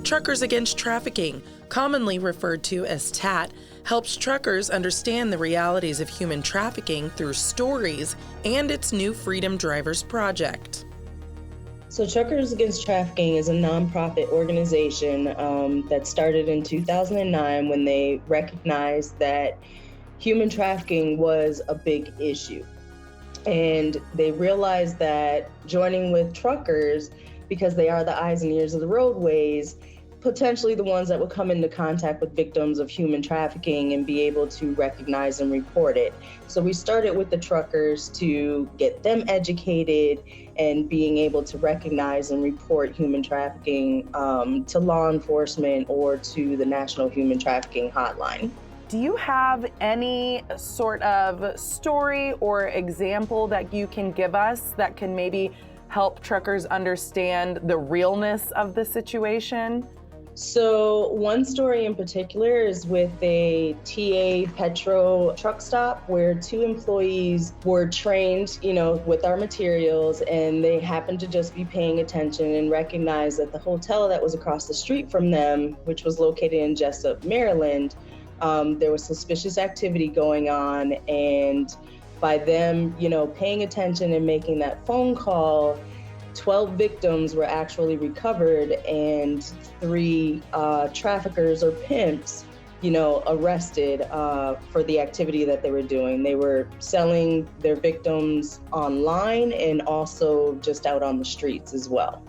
Truckers Against Trafficking, commonly referred to as TAT, helps truckers understand the realities of human trafficking through stories and its new Freedom Drivers project. So Truckers Against Trafficking is a nonprofit organization that started in 2009 when they recognized that human trafficking was a big issue. And they realized that joining with truckers, because they are the eyes and ears of the roadways, potentially the ones that would come into contact with victims of human trafficking and be able to recognize and report it. So we started with the truckers to get them educated and being able to recognize and report human trafficking to law enforcement or to the National Human Trafficking Hotline. Do you have any sort of story or example that you can give us that can maybe help truckers understand the realness of the situation? So one story in particular is with a TA Petro truck stop where two employees were trained, with our materials, and they happened to just be paying attention and recognize that the hotel that was across the street from them, which was located in Jessup, Maryland, there was suspicious activity going on, and by them, paying attention and making that phone call, 12 victims were actually recovered and 3 traffickers or pimps, arrested for the activity that they were doing. They were selling their victims online and also just out on the streets as well.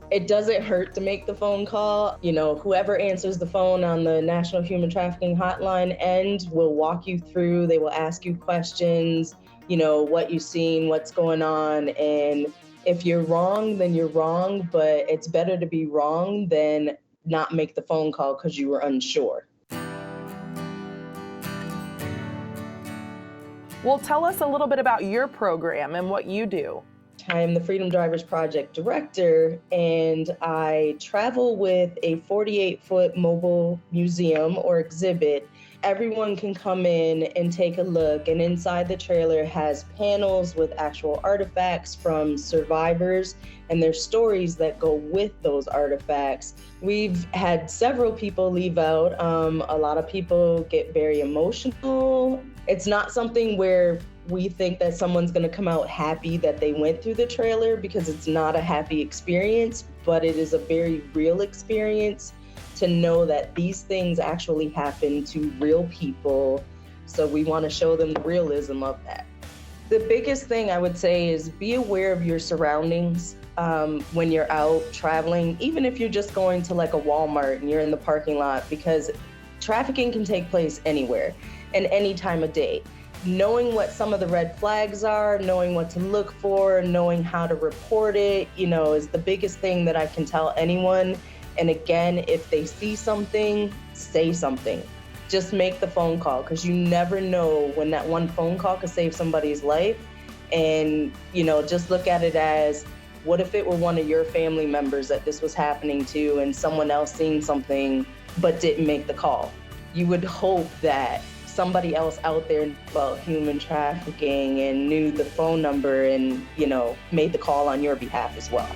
It doesn't hurt to make the phone call. Whoever answers the phone on the National Human Trafficking Hotline end will walk you through. They will ask you questions, what you've seen, what's going on. And if you're wrong, then you're wrong. But it's better to be wrong than not make the phone call because you were unsure. Well, tell us a little bit about your program and what you do. I am the Freedom Drivers Project Director, and I travel with a 48-foot mobile museum or exhibit. Everyone can come in and take a look, and inside the trailer has panels with actual artifacts from survivors and their stories that go with those artifacts. We've had several people leave out. A lot of people get very emotional. It's not something where we think that someone's going to come out happy that they went through the trailer, because it's not a happy experience, but it is a very real experience to know that these things actually happen to real people. So we want to show them the realism of that. The biggest thing I would say is be aware of your surroundings when you're out traveling, even if you're just going to like a Walmart and you're in the parking lot, because trafficking can take place anywhere and any time of day. Knowing what some of the red flags are, knowing what to look for, knowing how to report it, is the biggest thing that I can tell anyone. And again, if they see something, say something. Just make the phone call, because you never know when that one phone call could save somebody's life. And, just look at it as, what if it were one of your family members that this was happening to and someone else seen something but didn't make the call? You would hope that somebody else out there knew about human trafficking and knew the phone number and, made the call on your behalf as well.